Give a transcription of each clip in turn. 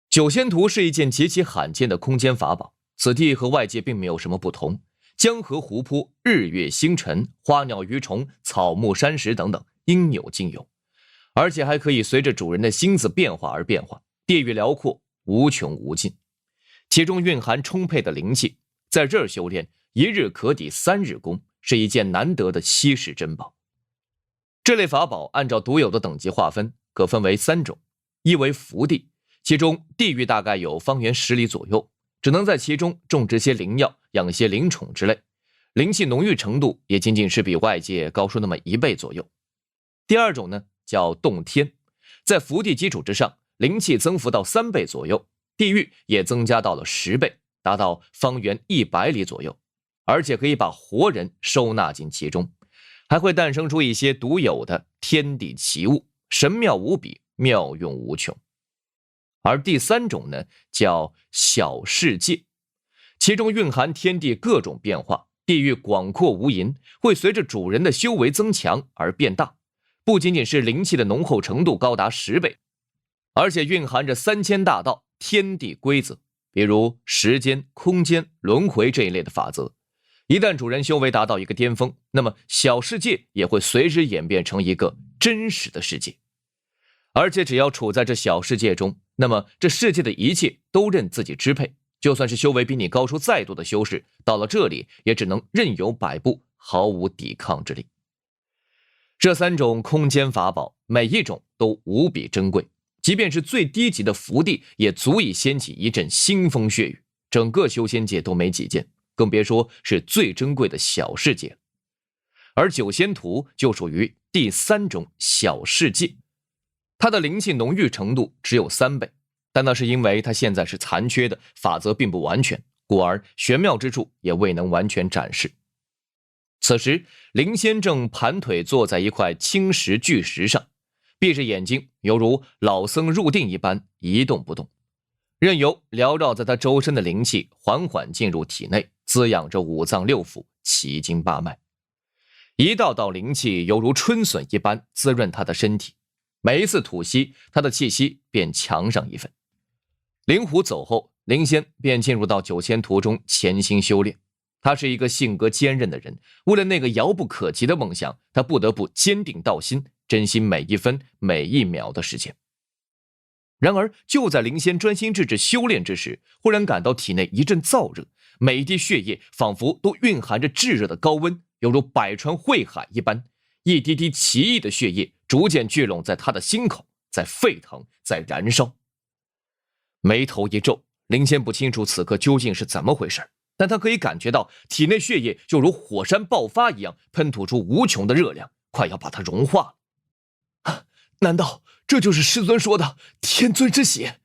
九仙图是一件极其罕见的空间法宝，此地和外界并没有什么不同，江河湖泊、日月星辰、花鸟鱼虫、草木山石等等应有尽有，而且还可以随着主人的心思变化而变化，地域辽阔，无穷无尽，其中蕴含充沛的灵气，在这儿修炼一日可抵3日功，是一件难得的稀世珍宝。这类法宝按照独有的等级划分，可分为3种，一为福地，其中地域大概有方圆10里左右，只能在其中种植些灵药，养些灵宠之类，灵气浓郁程度也仅仅是比外界高出那么1倍左右。第二种呢，叫洞天，在福地基础之上，灵气增幅到3倍左右，地域也增加到了10倍，达到方圆100里左右，而且可以把活人收纳进其中，还会诞生出一些独有的天地奇物，神妙无比，妙用无穷。而第3种呢，叫小世界，其中蕴含天地各种变化，地域广阔无垠，会随着主人的修为增强而变大，不仅仅是灵气的浓厚程度高达10倍，而且蕴含着3000大道、天地规则，比如时间、空间、轮回这一类的法则。一旦主人修为达到一个巅峰，那么小世界也会随之演变成一个真实的世界。而且只要处在这小世界中，那么这世界的一切都任自己支配，就算是修为比你高出再多的修士，到了这里也只能任由摆布，毫无抵抗之力。这3种空间法宝，每一种都无比珍贵，即便是最低级的福地，也足以掀起一阵腥风血雨，整个修仙界都没几件，更别说是最珍贵的小世界。而九仙图就属于第3种小世界，它的灵气浓郁程度只有3倍，但那是因为它现在是残缺的，法则并不完全，故而玄妙之处也未能完全展示。此时灵仙正盘腿坐在一块青石巨石上，闭着眼睛，犹如老僧入定一般一动不动，任由缭绕在他周身的灵气缓缓进入体内，滋养着5脏6腑、7经8脉，一道道灵气犹如春笋一般滋润他的身体，每一次吐息，他的气息便强上一分。灵狐走后，灵仙便进入到九仙图中潜心修炼。他是一个性格坚韧的人，为了那个遥不可及的梦想，他不得不坚定道心，珍惜每一分每一秒的时间。然而就在灵仙专心致志修炼之时，忽然感到体内一阵燥热，每一滴血液仿佛都蕴含着炙热的高温，犹如百川汇海一般，一滴滴奇异的血液逐渐聚拢在他的心口，在沸腾，在燃烧。眉头一皱，灵仙不清楚此刻究竟是怎么回事，但他可以感觉到体内血液就如火山爆发一样，喷吐出无穷的热量，快要把它融化了。难道这就是师尊说的天尊之血？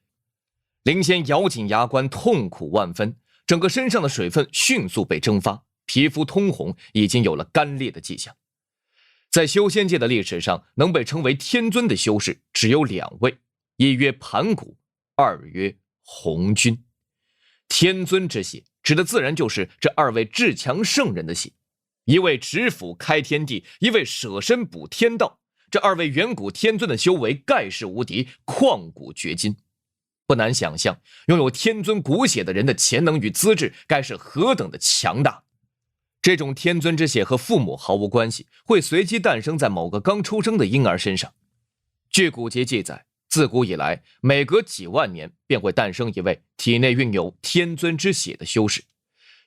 灵仙咬紧牙关，痛苦万分，整个身上的水分迅速被蒸发，皮肤通红，已经有了干裂的迹象。在修仙界的历史上，能被称为天尊的修士只有2位，一曰盘古，二曰红军。天尊之血指的自然就是这2位至强圣人的血，一位持斧开天地，一位舍身补天道。这2位远古天尊的修为盖世无敌，旷古绝今。不难想象，拥有天尊骨血的人的潜能与资质该是何等的强大。这种天尊之血和父母毫无关系，会随机诞生在某个刚出生的婴儿身上。据古籍记载，自古以来，每隔几万年便会诞生一位体内蕴有天尊之血的修士，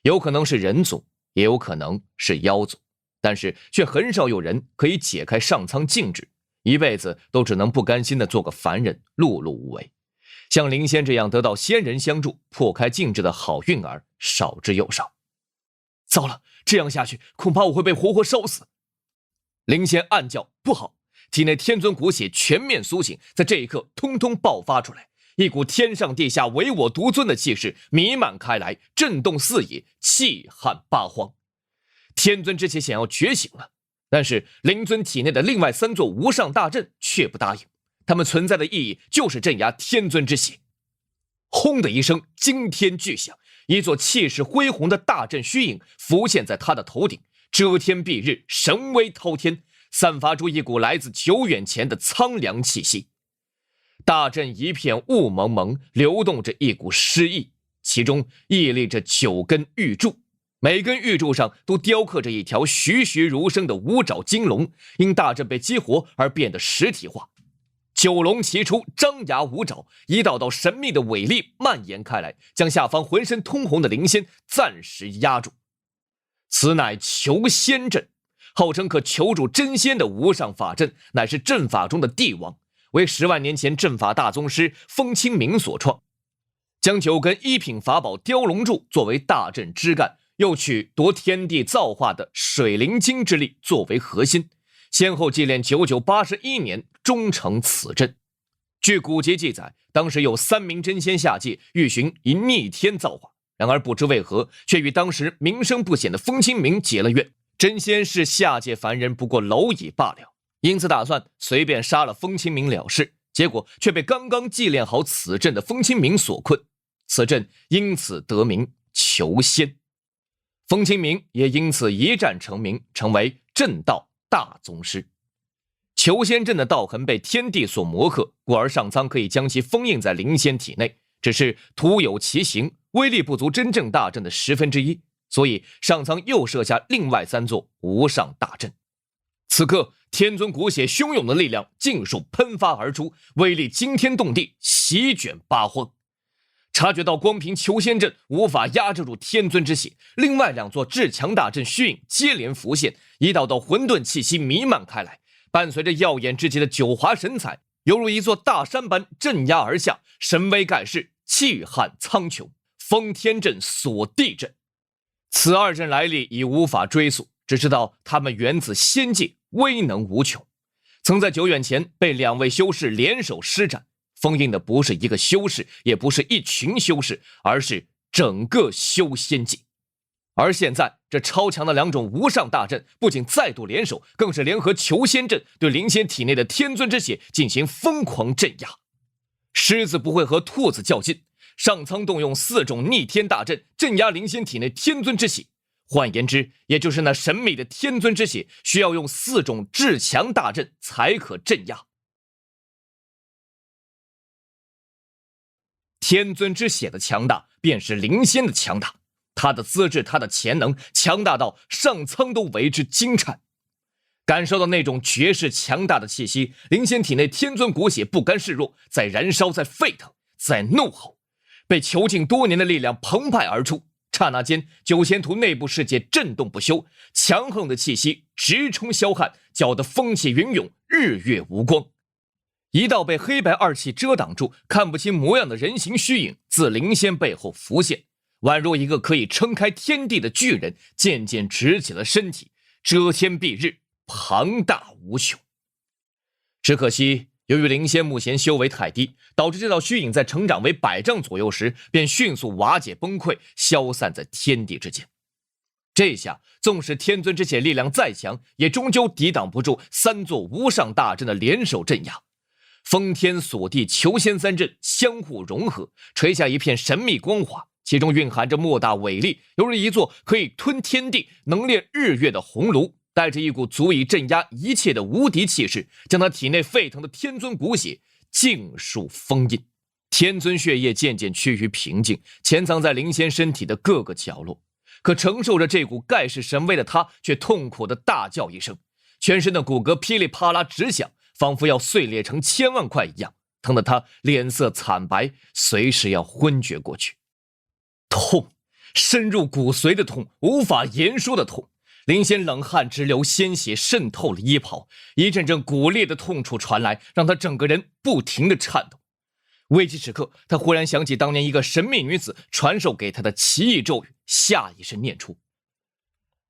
有可能是人族，也有可能是妖族，但是却很少有人可以解开上苍禁制，一辈子都只能不甘心地做个凡人，碌碌无为。像灵仙这样得到仙人相助，破开禁制的好运儿少之又少。糟了，这样下去恐怕我会被活活烧死。灵仙暗叫不好，体内天尊骨血全面苏醒，在这一刻通通爆发出来，一股天上地下唯我独尊的气势弥漫开来，震动四野，气撼八荒。天尊之血想要觉醒了，但是灵尊体内的另外3座无上大阵却不答应，他们存在的意义就是镇压天尊之血。轰的一声惊天巨响，一座气势恢宏的大阵虚影浮现在他的头顶，遮天蔽日，神威滔天，散发出一股来自久远前的苍凉气息。大阵一片雾蒙蒙，流动着一股诗意，其中屹立着9根玉柱，每根玉柱上都雕刻着一条栩栩如生的五爪金龙，因大阵被激活而变得实体化。9龙齐出，张牙舞爪，一道道神秘的伟力蔓延开来，将下方浑身通红的灵仙暂时压住。此乃求仙阵，号称可求助真仙的无上法阵，乃是阵法中的帝王，为10万年前阵法大宗师风清明所创。将9根一品法宝雕龙柱作为大阵枝干，又取夺天地造化的水灵晶之力作为核心，先后祭炼9981年，终成此阵。据古籍记载，当时有3名真仙下界，欲寻以逆天造化，然而不知为何，却与当时名声不显的风清明结了怨。真仙是下界凡人，不过蝼蚁罢了，因此打算随便杀了风清明了事，结果却被刚刚祭炼好此阵的风清明所困，此阵因此得名求仙。风清明也因此一战成名，成为阵道大宗师。求仙阵的道痕被天地所磨刻，故而上苍可以将其封印在灵仙体内，只是徒有其形，威力不足真正大阵的1/10，所以上苍又设下另外3座无上大阵。此刻天尊骨血汹涌的力量尽数喷发而出，威力惊天动地，席卷八荒。察觉到光凭求仙阵无法压制住天尊之血，另外2座至强大阵虚影接连浮现，一道道混沌气息弥漫开来，伴随着耀眼至极的九华神彩，犹如一座大山般镇压而下，神威盖世，气撼苍穹。封天阵、锁地阵，此2阵来历已无法追溯，只知道他们源自仙界，威能无穷。曾在久远前被2位修士联手施展，封印的不是一个修士，也不是一群修士，而是整个修仙界。而现在这超强的2种无上大阵不仅再度联手，更是联合求仙阵对灵仙体内的天尊之血进行疯狂镇压。狮子不会和兔子较劲，上苍动用4种逆天大阵镇压灵仙体内天尊之血，换言之，也就是那神秘的天尊之血需要用4种至强大阵才可镇压。天尊之血的强大，便是灵仙的强大。他的资质，他的潜能，强大到上苍都为之惊颤。感受到那种绝世强大的气息，灵仙体内天尊骨血不甘示弱，在燃烧，在沸腾，在怒吼。被囚禁多年的力量澎湃而出，刹那间九仙图内部世界震动不休，强横的气息直冲霄汉，搅得风起云涌，日月无光。一道被黑白2气遮挡住，看不清模样的人形虚影自灵仙背后浮现，宛若一个可以撑开天地的巨人，渐渐直起了身体，遮天蔽日，庞大无穷。只可惜由于灵仙目前修为太低，导致这道虚影在成长为100丈左右时便迅速瓦解崩溃，消散在天地之间。这下纵使天尊之血力量再强，也终究抵挡不住3座无上大阵的联手镇压。封天锁地求仙3阵相互融合，垂下一片神秘光华，其中蕴含着莫大伟力，犹如一座可以吞天地、能炼日月的红炉，带着一股足以镇压一切的无敌气势，将他体内沸腾的天尊骨血尽数封印。天尊血液渐渐趋于平静，潜藏在灵仙身体的各个角落。可承受着这股盖世神威的他，却痛苦地大叫一声，全身的骨骼噼里啪啦直响，仿佛要碎裂成千万块一样，疼得他脸色惨白，随时要昏厥过去。痛，深入骨髓的痛，无法言说的痛。灵仙冷汗直流，鲜血渗透了衣袍，一阵阵骨裂的痛楚传来，让他整个人不停地颤抖。危急时刻，他忽然想起当年一个神秘女子传授给他的奇异咒语，下意识念出：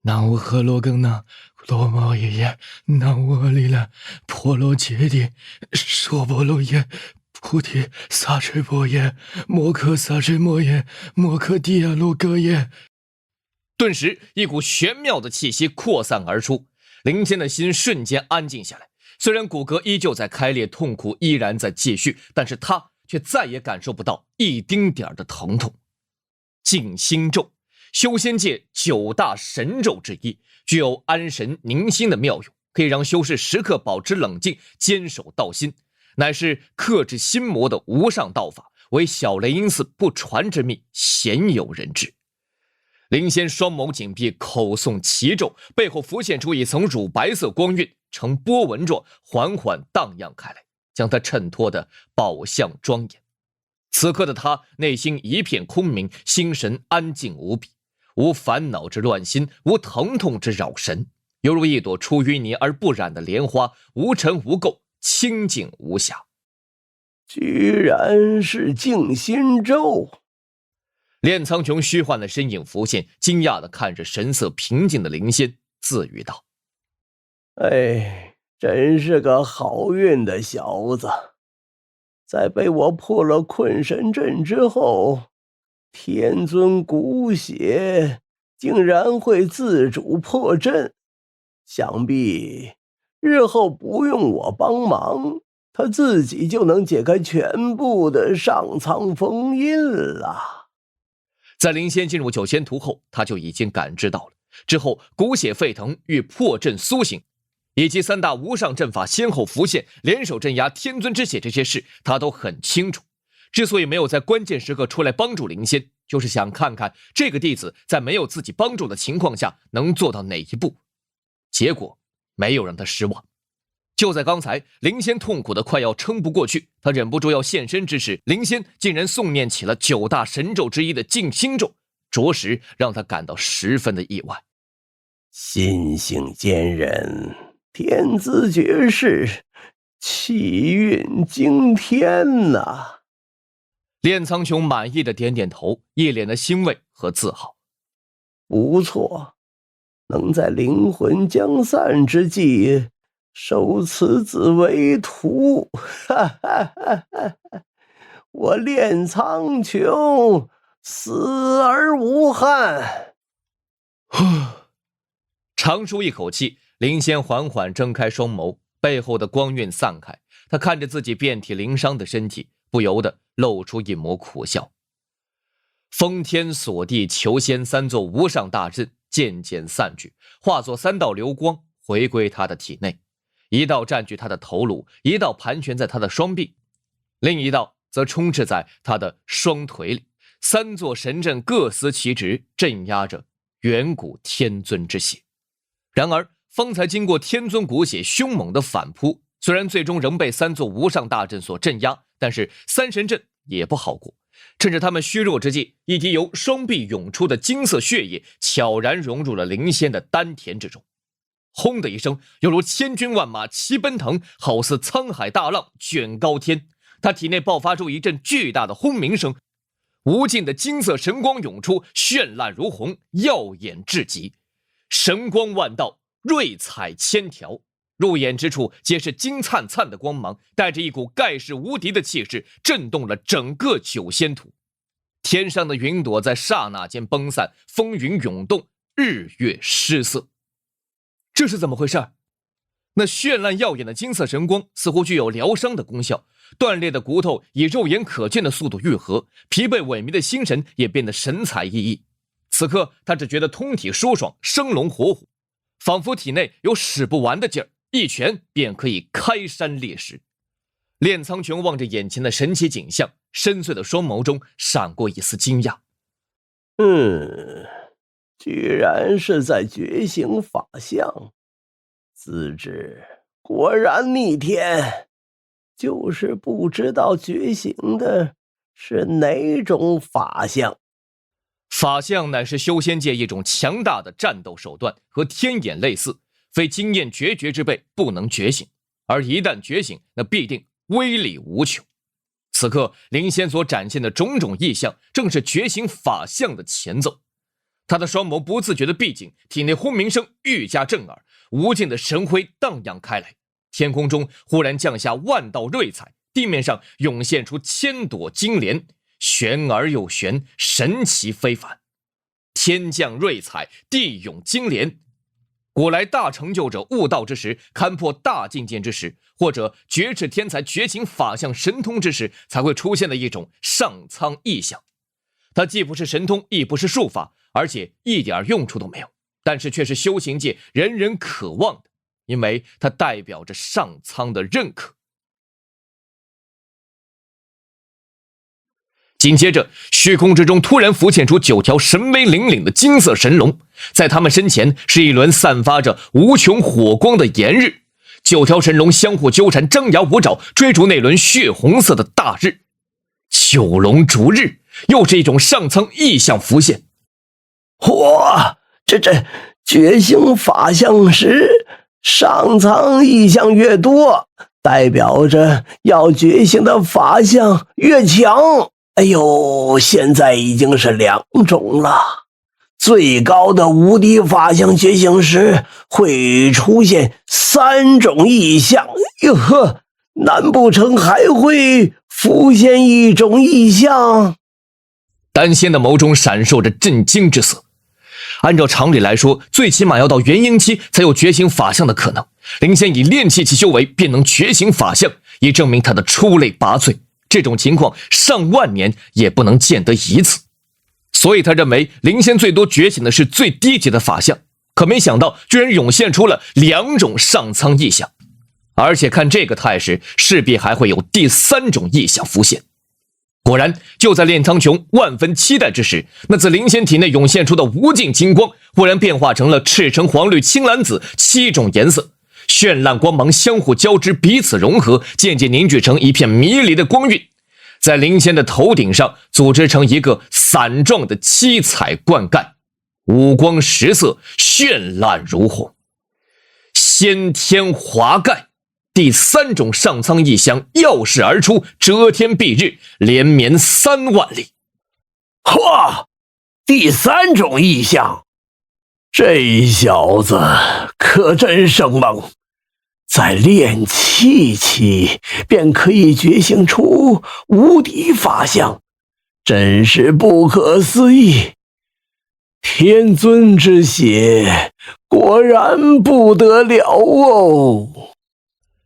南无赫罗更那罗摩耶耶，南无阿利兰婆罗揭谛，娑婆罗耶菩提萨埵婆耶，摩诃萨埵摩耶，摩诃帝亚罗格耶。顿时一股玄妙的气息扩散而出，灵仙的心瞬间安静下来。虽然骨骼依旧在开裂，痛苦依然在继续，但是他却再也感受不到一丁点的疼痛。静心咒，修仙界9大神咒之一，具有安神宁心的妙用，可以让修士时刻保持冷静，坚守道心。乃是克制心魔的无上道法，为小雷音寺不传之秘，鲜有人知。灵仙双眸紧闭，口诵奇咒，背后浮现出一层乳白色光晕，呈波纹状，缓缓荡漾开来，将他衬托得宝相庄严。此刻的他内心一片空明，心神安静无比，无烦恼之乱心，无疼痛之扰神，犹如一朵出淤泥而不染的莲花，无尘无垢，清净无瑕。居然是静心咒！炼苍穹虚幻的身影浮现，惊讶地看着神色平静的灵仙，自语道：哎，真是个好运的小子。在被我破了困神阵之后，天尊骨血竟然会自主破阵，想必日后不用我帮忙，他自己就能解开全部的上苍封印了。在灵仙进入九仙图后，他就已经感知到了之后骨血沸腾与破阵苏醒，以及三大无上阵法先后浮现，联手镇压天尊之血这些事，他都很清楚。之所以没有在关键时刻出来帮助灵仙，就是想看看这个弟子在没有自己帮助的情况下能做到哪一步。结果没有让他失望。就在刚才，灵仙痛苦的快要撑不过去，他忍不住要现身之时，灵仙竟然诵念起了9大神咒之一的静心咒，着实让他感到十分的意外。心性坚韧，天资绝世，气运惊天呐！炼苍穹满意的点点头，一脸的欣慰和自豪。不错，能在灵魂将散之际收此子为徒，哈哈哈哈！我炼苍穹死而无憾。长舒一口气，灵仙缓缓睁开双眸，背后的光晕散开，他看着自己遍体鳞伤的身体，不由得露出一抹苦笑。封天锁地求仙3座无上大阵渐渐散去，化作3道流光回归他的体内，一道占据他的头颅，一道盘旋在他的双臂，另一道则充斥在他的双腿里。3座神阵各司其职，镇压着远古天尊之血。然而方才经过天尊骨血凶猛的反扑，虽然最终仍被3座无上大阵所镇压，但是3神阵也不好过。趁着他们虚弱之际，一滴由双臂涌出的金色血液悄然融入了灵仙的丹田之中。轰的一声，犹如千军万马齐奔腾，好似沧海大浪卷高天。他体内爆发出一阵巨大的轰鸣声，无尽的金色神光涌出，绚烂如虹，耀眼至极。神光万道，瑞彩千条，入眼之处皆是金灿灿的光芒，带着一股盖世无敌的气势，震动了整个九仙图。天上的云朵在刹那间崩散，风云涌动，日月失色。这是怎么回事？那绚烂耀眼的金色神光似乎具有疗伤的功效，断裂的骨头以肉眼可见的速度愈合，疲惫萎靡的心神也变得神采奕奕。此刻他只觉得通体舒爽，生龙活虎，仿佛体内有使不完的劲儿，一拳便可以开山裂石。炼苍穹望着眼前的神奇景象，深邃的双眸中闪过一丝惊讶。居然是在觉醒法相，资质果然逆天，就是不知道觉醒的是哪种法相。法相乃是修仙界一种强大的战斗手段，和天眼类似，非经验决绝之辈不能觉醒，而一旦觉醒，那必定威力无穷。此刻灵仙所展现的种种异象，正是觉醒法相的前奏。他的双眸不自觉地闭紧，体内轰鸣声愈加震耳，无尽的神辉荡漾开来。天空中忽然降下万道瑞彩，地面上涌现出1000朵金莲，玄而又玄，神奇非凡。天降瑞彩，地涌金莲，古来大成就者悟道之时，勘破大境界之时，或者绝世天才觉醒法相神通之时，才会出现的一种上苍异象。它既不是神通，亦不是术法，而且一点用处都没有，但是却是修行界人人渴望的，因为它代表着上苍的认可。紧接着，虚空之中突然浮现出9条神威凛凛的金色神龙，在他们身前是一轮散发着无穷火光的炎日。9条神龙相互纠缠，张牙舞爪，追逐那轮血红色的大日。九龙逐日，又是一种上苍异象浮现。这觉醒法相时，上苍异象越多，代表着要觉醒的法相越强。哎呦，现在已经是2种了。最高的无敌法相觉醒时会出现3种异象。哟呵，难不成还会浮现1种异象？丹仙的眸中闪烁着震惊之色。按照常理来说，最起码要到元婴期才有觉醒法相的可能。灵仙以炼气期修为便能觉醒法相，以证明他的出类拔萃。这种情况上万年也不能见得一次，所以他认为灵仙最多觉醒的是最低级的法相，可没想到居然涌现出了2种上苍异象，而且看这个态势，势必还会有第3种异象浮现。果然，就在炼苍穹万分期待之时，那自灵仙体内涌现出的无尽金光忽然变化成了赤橙黄绿青蓝紫7种颜色，绚烂光芒相互交织，彼此融合，渐渐凝聚成一片迷离的光晕，在灵仙的头顶上组织成一个伞状的七彩冠盖，五光10色，绚烂如虹。先天华盖，第3种上苍异象耀世而出，遮天蔽日，连绵3万里。第3种异象，这小子可真生猛，在炼气期便可以觉醒出无敌法相，真是不可思议。天尊之血果然不得了哦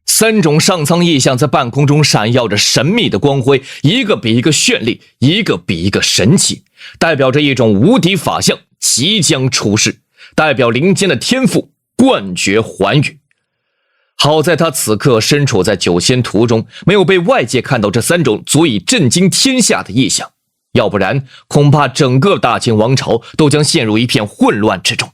！3种上苍异象在半空中闪耀着神秘的光辉，一个比一个绚丽，一个比一个神奇，代表着一种无敌法相即将出世，代表灵间的天赋冠绝寰宇。好在他此刻身处在9仙图中，没有被外界看到这3种足以震惊天下的异象，要不然恐怕整个大秦王朝都将陷入一片混乱之中。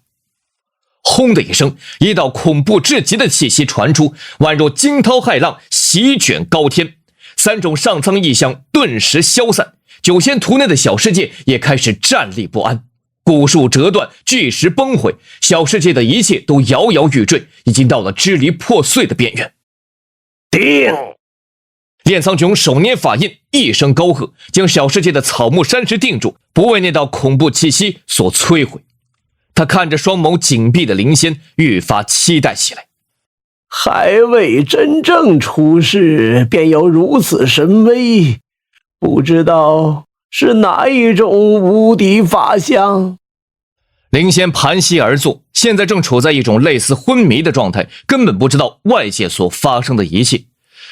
轰的一声，一道恐怖至极的气息传出，宛若惊涛骇浪席卷高天，3种上苍异象顿时消散，9仙图内的小世界也开始站立不安，古树折断，巨石崩毁，小世界的一切都摇摇欲坠，已经到了支离破碎的边缘。定！炼苍穹手捏法印，一声高喝，将小世界的草木山石定住，不为那道恐怖气息所摧毁。他看着双眸紧闭的灵仙，愈发期待起来。还未真正出世，便有如此神威，不知道是哪一种无敌法相？灵仙盘膝而坐，现在正处在一种类似昏迷的状态，根本不知道外界所发生的一切，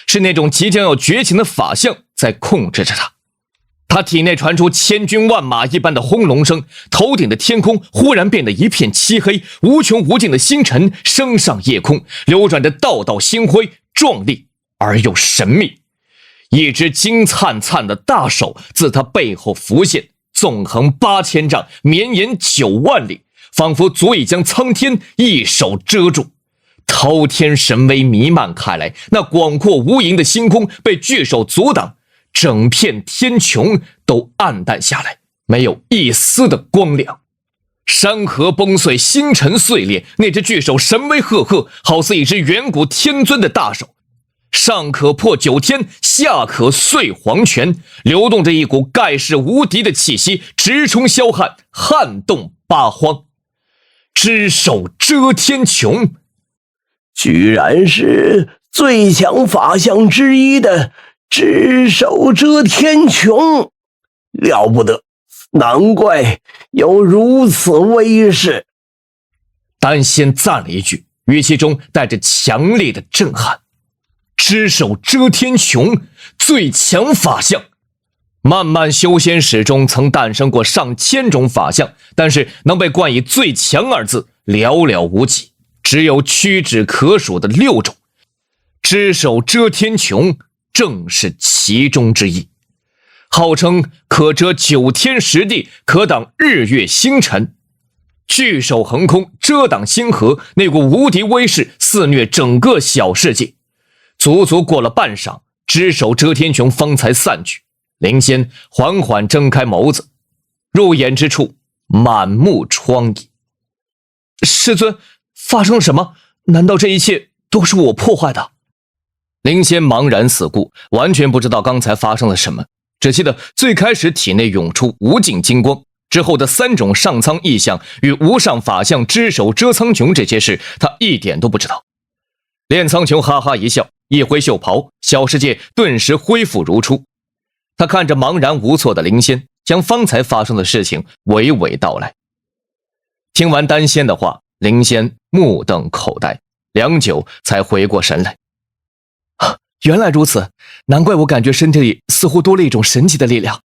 是那种即将要觉醒的法相在控制着他。他体内传出千军万马一般的轰隆声，头顶的天空忽然变得一片漆黑，无穷无尽的星辰升上夜空，流转着道道星辉，壮丽而又神秘。一只金灿灿的大手自他背后浮现，纵横8000丈，绵延9万里，仿佛足以将苍天一手遮住。滔天神威弥漫开来，那广阔无垠的星空被巨手阻挡，整片天穹都暗淡下来，没有一丝的光亮。山河崩碎，星辰碎裂，那只巨手神威赫赫，好似一只远古天尊的大手，上可破9天，下可碎黄泉，流动着一股盖世无敌的气息，直冲霄汉，撼动八荒。只手遮天穹，居然是最强法相之一的只手遮天穹，了不得，难怪有如此威势。丹仙赞了一句，语气中带着强烈的震撼。只手遮天穹，最强法相。漫漫修仙史中曾诞生过上千种法相，但是能被冠以最强2字寥寥无几，只有屈指可数的6种。只手遮天穹正是其中之一。号称可遮9天10地，可挡日月星辰。巨手横空，遮挡星河，那股无敌威势肆虐整个小世界。足足过了半晌，只手遮天穹方才散去。灵仙缓缓睁开眸子，入眼之处满目疮痍。师尊，发生了什么？难道这一切都是我破坏的？灵仙茫然四顾，完全不知道刚才发生了什么，只记得最开始体内涌出无尽金光，之后的3种上苍意象与无上法相只手遮苍穹这些事，他一点都不知道。炼苍穹哈哈一笑，一挥袖袍，小世界顿时恢复如初。他看着茫然无措的灵仙，将方才发生的事情娓娓道来。听完丹仙的话，灵仙目瞪口呆，良久才回过神来。原来如此，难怪我感觉身体里似乎多了一种神奇的力量。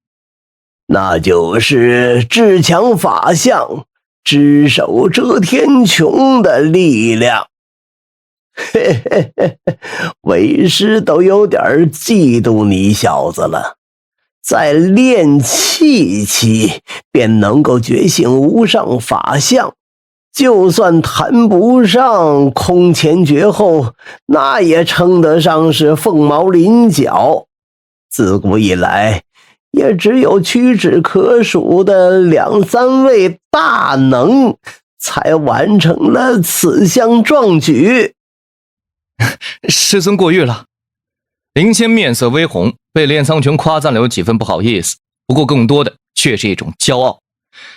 那就是至强法相只手遮天穹的力量。嘿嘿嘿，为师都有点嫉妒你小子了，在炼气期便能够觉醒无上法相，就算谈不上空前绝后，那也称得上是凤毛麟角。自古以来，也只有屈指可数的2、3位大能才完成了此项壮举。师尊过誉了。灵仙面色微红，被炼苍穹夸赞了有几分不好意思，不过更多的却是一种骄傲。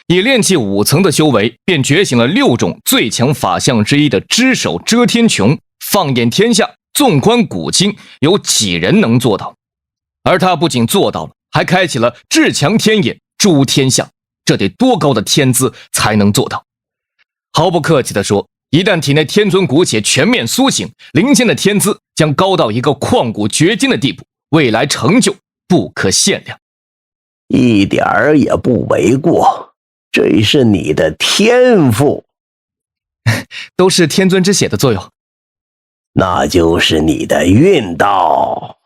以炼气5层的修为，便觉醒了6种最强法相之一的只手遮天穹，放眼天下，纵观古今，有几人能做到？而他不仅做到了，还开启了至强天眼诸天象，这得多高的天资才能做到？毫不客气地说，一旦体内天尊骨血全面苏醒，灵仙的天资将高到一个旷古绝今的地步，未来成就不可限量。一点儿也不为过，这是你的天赋。都是天尊之血的作用。那就是你的运道。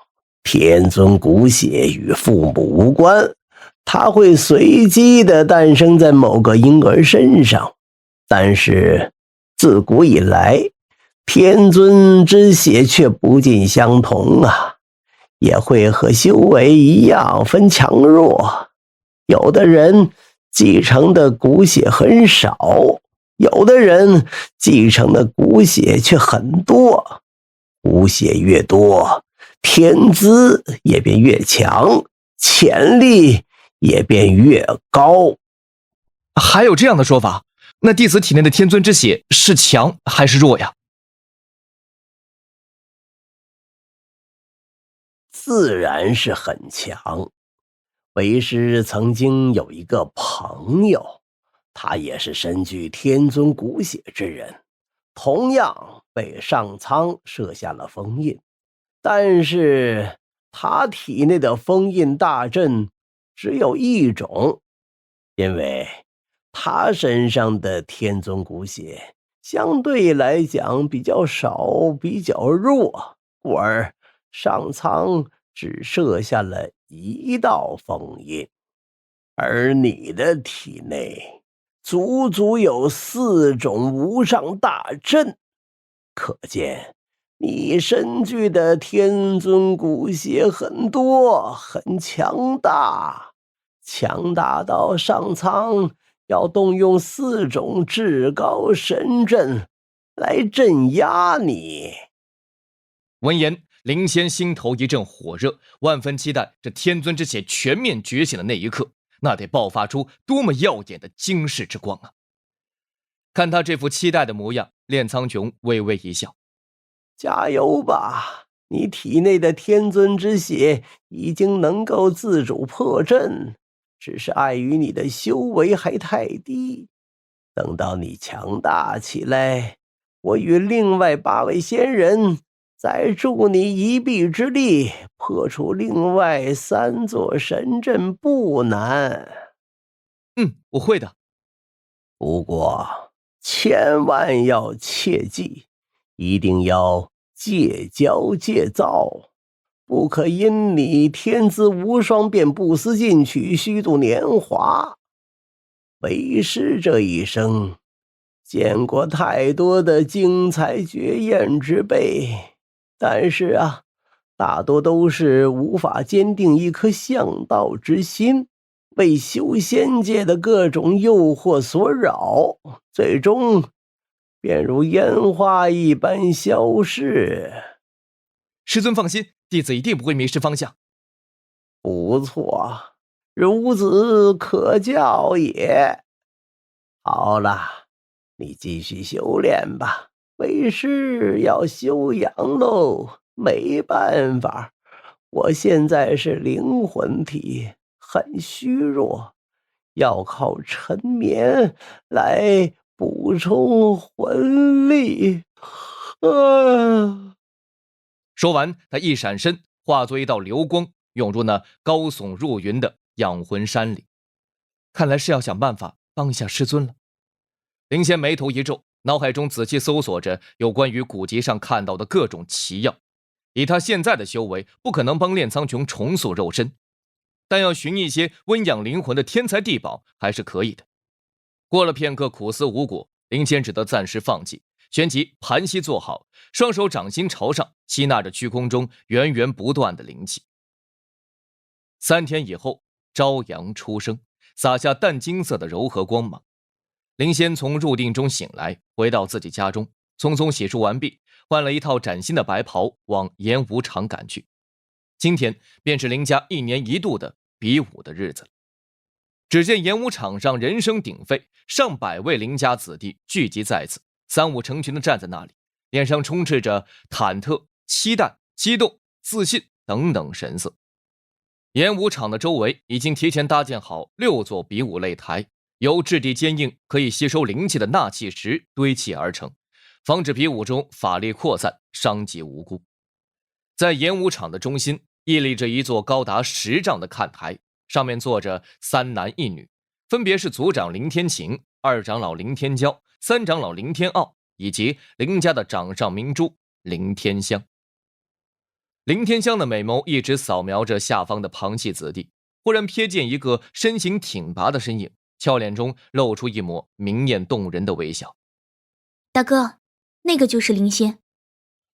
天尊骨血与父母无关，它会随机的诞生在某个婴儿身上，但是自古以来，天尊之血却不尽相同啊，也会和修为一样分强弱。有的人继承的骨血很少，有的人继承的骨血却很多。骨血越多，天资也便越强，潜力也便越高。还有这样的说法？那弟子体内的天尊之血是强还是弱呀？自然是很强。为师曾经有一个朋友，他也是身具天尊骨血之人，同样被上苍设下了封印，但是他体内的封印大阵只有一种，因为他身上的天尊骨血相对来讲比较少，比较弱，故而上苍只设下了1道封印。而你的体内足足有4种无上大阵，可见你身具的天尊骨血很多，很强大，强大到上苍要动用4种至高神阵来镇压你。闻言，灵仙心头一阵火热，万分期待这天尊之血全面觉醒的那一刻，那得爆发出多么耀眼的惊世之光啊！看他这副期待的模样，炼苍穹微微一笑：“加油吧，你体内的天尊之血已经能够自主破阵，只是碍于你的修为还太低。等到你强大起来，我与另外8位仙人再助你一臂之力，破除另外3座神阵不难。”“我会的。不过千万要切记，一定要戒骄戒躁，不可因你天资无双便不思进取，虚度年华。为师这一生见过太多的精彩绝艳之辈，但是大多都是无法坚定一颗向道之心，被修仙界的各种诱惑所扰，最终便如烟花一般消逝。师尊放心，弟子一定不会迷失方向。不错，孺子可教也。好了，你继续修炼吧，为师要休养喽。没办法，我现在是灵魂体，很虚弱，要靠沉眠来补充魂力。说完，他一闪身，化作一道流光，涌入那高耸入云的养魂山里。看来是要想办法帮一下师尊了。林仙眉头一皱，脑海中仔细搜索着有关于古籍上看到的各种奇药。以他现在的修为，不可能帮炼苍穹重塑肉身，但要寻一些温养灵魂的天材地宝还是可以的。过了片刻苦思无果，林仙只得暂时放弃，旋即盘膝坐好，双手掌心朝上，吸纳着虚空中源源不断的灵气。3天以后，朝阳初升，洒下淡金色的柔和光芒。林仙从入定中醒来，回到自己家中，匆匆洗漱完毕，换了一套崭新的白袍，往演武场赶去。今天便是林家1年1度的比武的日子了。只见演武场上人声鼎沸，上百位林家子弟聚集在此，三五成群地站在那里，脸上充斥着忐忑、期待、激动、自信等等神色。演武场的周围已经提前搭建好6座比武擂台，由质地坚硬、可以吸收灵气的纳气石堆砌而成，防止比武中法力扩散，伤及无辜。在演武场的中心屹立着一座高达10丈的看台，上面坐着3男1女，分别是族长林天晴、2长老林天骄、3长老林天傲，以及林家的掌上明珠林天香。林天香的美眸一直扫描着下方的旁系子弟，忽然瞥见一个身形挺拔的身影，俏脸中露出一抹明艳动人的微笑。大哥，那个就是林仙。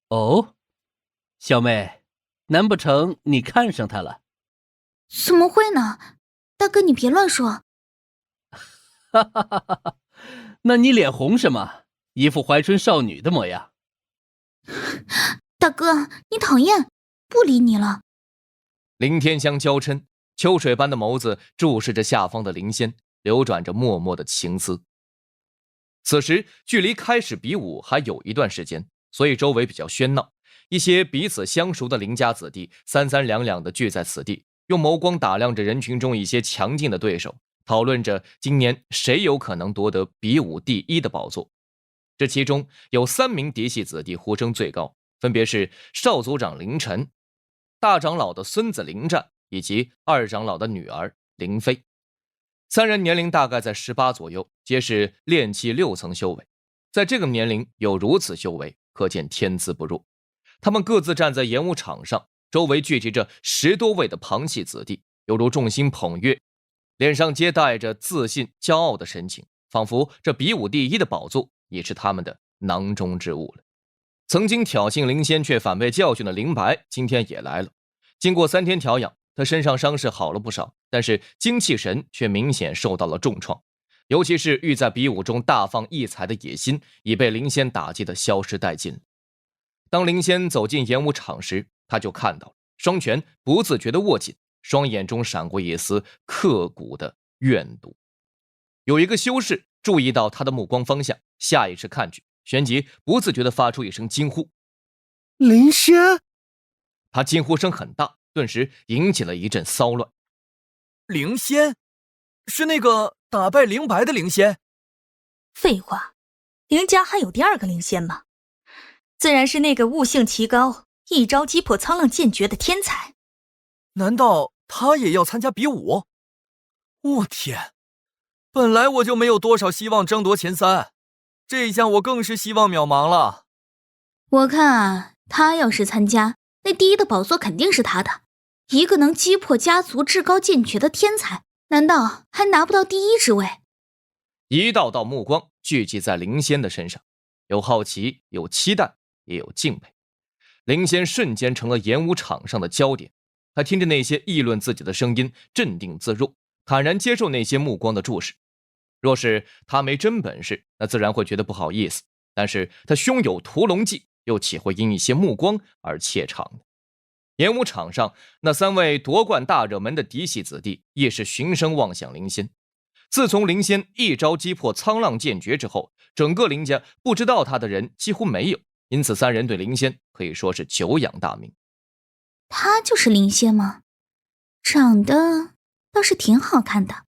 哦，小妹，难不成你看上他了？怎么会呢？大哥你别乱说。哈哈哈哈，那你脸红什么？一副怀春少女的模样。大哥你讨厌，不理你了。林天香娇嗔，秋水般的眸子注视着下方的林仙，流转着脉脉的情思。此时距离开始比武还有一段时间，所以周围比较喧闹，一些彼此相熟的林家子弟三三两两地聚在此地，用眸光打量着人群中一些强劲的对手，讨论着今年谁有可能夺得比武第1的宝座。这其中有3名嫡系子弟呼声最高，分别是少族长林晨、大长老的孙子林战以及2长老的女儿林飞。3人年龄大概在18左右，皆是炼气6层修为，在这个年龄有如此修为，可见天资不弱。他们各自站在演武场上，周围聚集着10多位的旁系子弟，犹如众星捧月，脸上皆带着自信骄傲的神情，仿佛这比武第1的宝座也是他们的囊中之物了。曾经挑衅林仙却反被教训的林白今天也来了。经过3天调养，他身上伤势好了不少，但是精气神却明显受到了重创，尤其是欲在比武中大放异彩的野心已被林仙打击得消失殆尽了。当林仙走进演武场时，他就看到了，双拳不自觉地握紧，双眼中闪过一丝刻骨的怨毒。有一个修士注意到他的目光方向，下意识看去，旋即不自觉地发出一声惊呼：林仙！他惊呼声很大，顿时引起了一阵骚乱。灵仙？是那个打败灵白的灵仙？废话，林家还有第2个灵仙吗？自然是那个悟性奇高、一招击破苍浪剑诀的天才。难道他也要参加比武？我天，本来我就没有多少希望争夺前3，这一项我更是希望渺茫了。我看他要是参加，那第一的宝座肯定是他的。一个能击破家族至高剑诀的天才，难道还拿不到第一之位？一道道目光聚集在灵仙的身上，有好奇，有期待，也有敬佩。灵仙瞬间成了演武场上的焦点，他听着那些议论自己的声音，镇定自若，坦然接受那些目光的注视。若是他没真本事，那自然会觉得不好意思，但是他胸有屠龙记，又岂会因一些目光而怯场呢？演武场上那3位夺冠大热门的嫡系子弟亦是循声望向灵仙。自从灵仙一招击破沧浪剑诀之后，整个灵家不知道他的人几乎没有，因此3人对灵仙可以说是久仰大名。他就是灵仙吗？长得倒是挺好看的。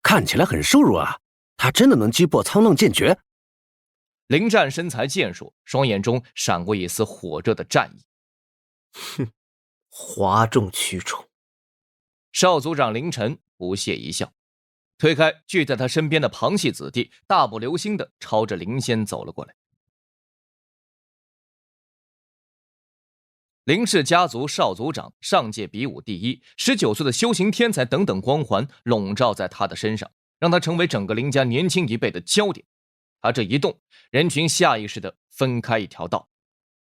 看起来很瘦弱啊，他真的能击破沧浪剑诀？灵战身材健硕，双眼中闪过一丝火热的战意。哼，哗众取宠。少族长凌晨不屑一笑，推开聚在他身边的旁系子弟，大步流星地朝着灵仙走了过来。林氏家族少族长上届比武第一，19岁的修行天才等等光环笼罩在他的身上，让他成为整个林家年轻一辈的焦点。他这一动，人群下意识地分开一条道，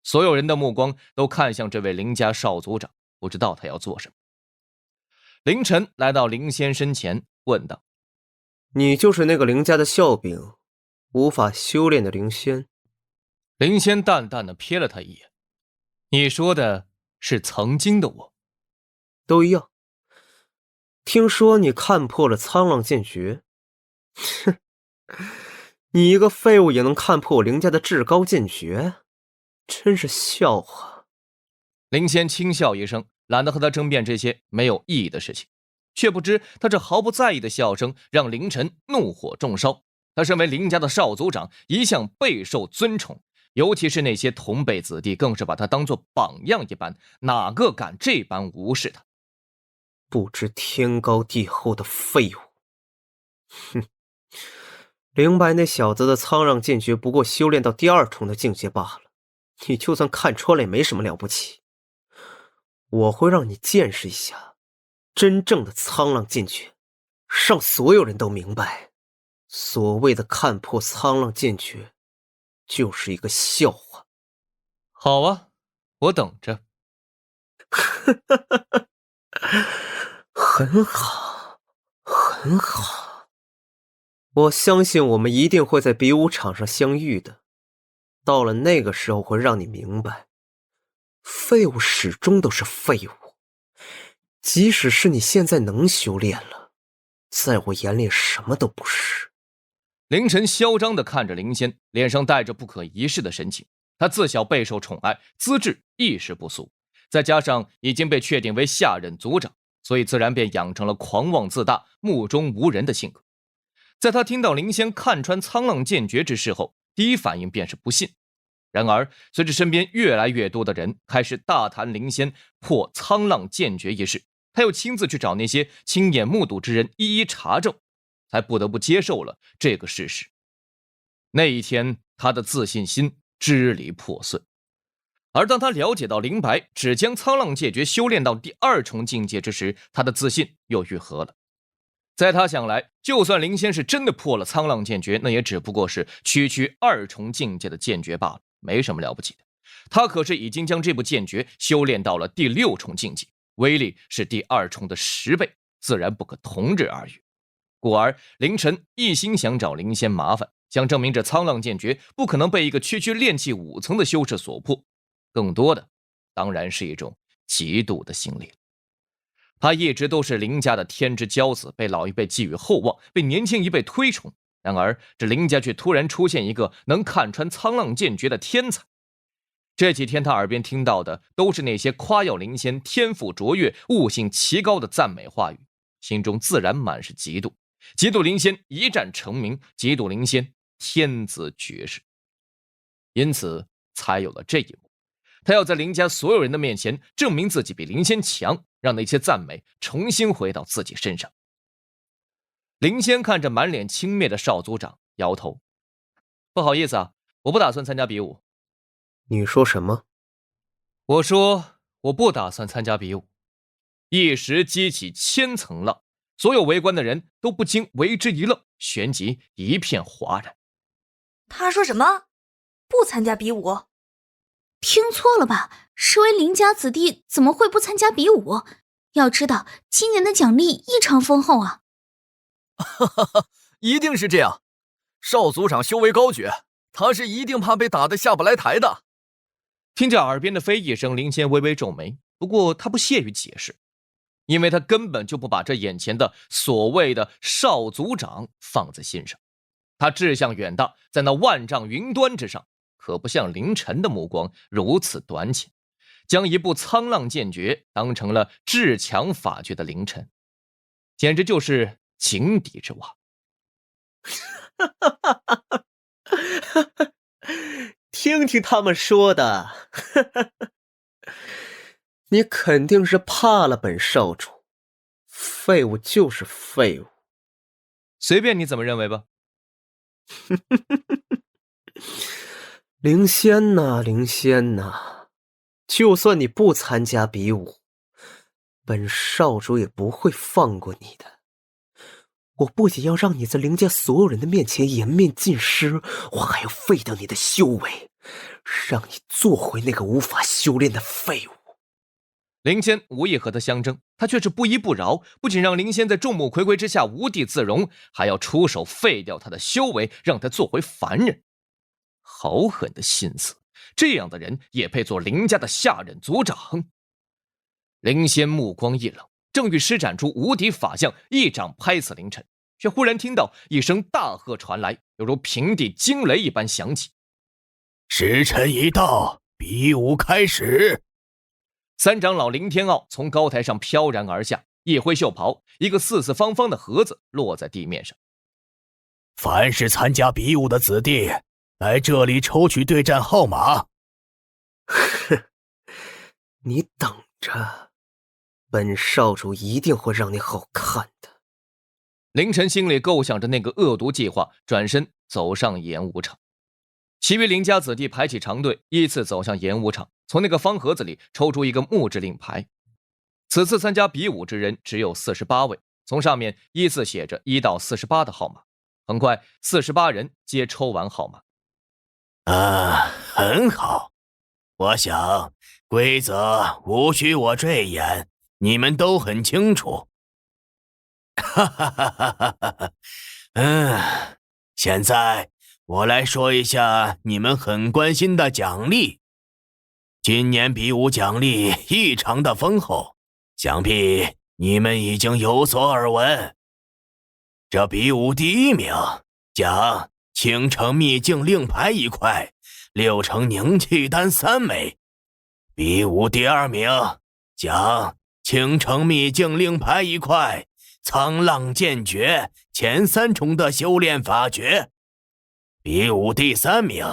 所有人的目光都看向这位林家少族长，不知道他要做什么。凌晨来到灵仙身前，问道：“你就是那个林家的笑柄，无法修炼的灵仙？”灵仙淡淡地瞥了他一眼：“你说的是曾经的我。”都一样。听说你看破了沧浪剑诀，哼，你一个废物也能看破我林家的至高剑诀，真是笑话。灵仙轻笑一声，懒得和他争辩这些没有意义的事情，却不知他这毫不在意的笑声让凌晨怒火中烧。他身为林家的少族长，一向备受尊崇，尤其是那些同辈子弟更是把他当作榜样一般，哪个敢这般无视他？不知天高地厚的废物！哼，灵白那小子的沧浪剑诀不过修炼到第2重的境界罢了，你就算看穿了也没什么了不起。我会让你见识一下真正的沧浪剑诀，让所有人都明白，所谓的看破沧浪剑诀就是一个笑话。好啊，我等着。很好，很好。我相信我们一定会在比武场上相遇的。到了那个时候，会让你明白，废物始终都是废物。即使是你现在能修炼了，在我眼里什么都不是。凌晨嚣张地看着灵仙，脸上带着不可一世的神情。他自小备受宠爱，资质亦是不俗，再加上已经被确定为下任族长，所以自然便养成了狂妄自大、目中无人的性格。在他听到灵仙看穿沧浪剑诀之事后，第一反应便是不信。然而随着身边越来越多的人开始大谈灵仙破沧浪剑诀一事，他又亲自去找那些亲眼目睹之人一一查证，才不得不接受了这个事实。那一天，他的自信心支离破碎。而当他了解到灵白只将沧浪剑诀修炼到第2重境界之时，他的自信又愈合了。在他想来，就算灵仙是真的破了沧浪剑诀，那也只不过是区区2重境界的剑诀罢了，没什么了不起的。他可是已经将这部剑诀修炼到了第6重境界，威力是第2重的10倍，自然不可同日而语。故而凌晨一心想找灵仙麻烦，想证明这沧浪剑诀不可能被一个区区炼气5层的修士所破，更多的当然是一种嫉妒的心理。他一直都是林家的天之骄子，被老一辈寄予厚望，被年轻一辈推崇。然而这林家却突然出现一个能看穿沧浪剑诀的天才。这几天他耳边听到的都是那些夸耀灵仙天赋卓越、悟性奇高的赞美话语，心中自然满是嫉妒，嫉妒灵仙一战成名，嫉妒灵仙天资绝世。因此才有了这一幕，他要在林家所有人的面前证明自己比灵仙强，让那些赞美重新回到自己身上。灵仙看着满脸轻蔑的少族长，摇头：“不好意思啊，我不打算参加比武。”你说什么？我说我不打算参加比武，一时激起千层浪，所有围观的人都不禁为之一愣，旋即一片哗然。他说什么？不参加比武？听错了吧？身为林家子弟，怎么会不参加比武？要知道，今年的奖励异常丰厚啊！哈哈哈，一定是这样。邵族长修为高绝，他是一定怕被打得下不来台的。听见耳边的非议声，林仙微微皱眉，不过他不屑于解释，因为他根本就不把这眼前的所谓的邵族长放在心上。他志向远大，在那万丈云端之上，可不像凌晨的目光如此短浅，将一部沧浪剑诀当成了至强法诀的凌晨，简直就是井底之蛙。听听他们说的，你肯定是怕了本少主。废物就是废物，随便你怎么认为吧。灵仙呐，灵仙呐，就算你不参加比武，本少主也不会放过你的。我不仅要让你在林家所有人的面前颜面尽失，我还要废掉你的修为，让你做回那个无法修炼的废物。林仙无意和他相争，他却是不依不饶，不仅让林仙在众目睽睽之下无地自容，还要出手废掉他的修为，让他做回凡人。好狠的心思，这样的人也配做林家的下任族长？林仙目光一冷，正欲施展出无敌法相，一掌拍死凌晨，却忽然听到一声大喝传来，犹如平地惊雷一般响起。时辰已到，比武开始。三长老林天傲从高台上飘然而下，一挥袖袍，一个四四方方的盒子落在地面上。凡是参加比武的子弟，来这里抽取对战号码。哼，你等着，本少主一定会让你好看的。凌晨心里构想着那个恶毒计划，转身走上演武场。其余林家子弟排起长队，依次走向演武场，从那个方盒子里抽出一个木质令牌。此次参加比武之人只有48位，从上面依次写着1到48的号码。很快，48人皆抽完号码。很好，我想规则无需我赘言，你们都很清楚。哈哈哈哈哈哈。现在我来说一下你们很关心的奖励。今年比武奖励异常的丰厚，想必你们已经有所耳闻。这比武第1名奖倾城秘境令牌1块，6成凝气丹3枚。比武第2名奖倾城秘境令牌1块，沧浪剑诀前3重的修炼法诀。比武第3名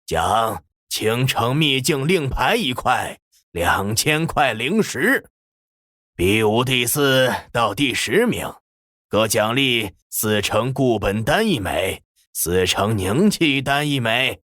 奖倾城秘境令牌1块，2000块灵石。比武第4到第10名各奖励4成固本丹1枚，4成凝气丹1枚。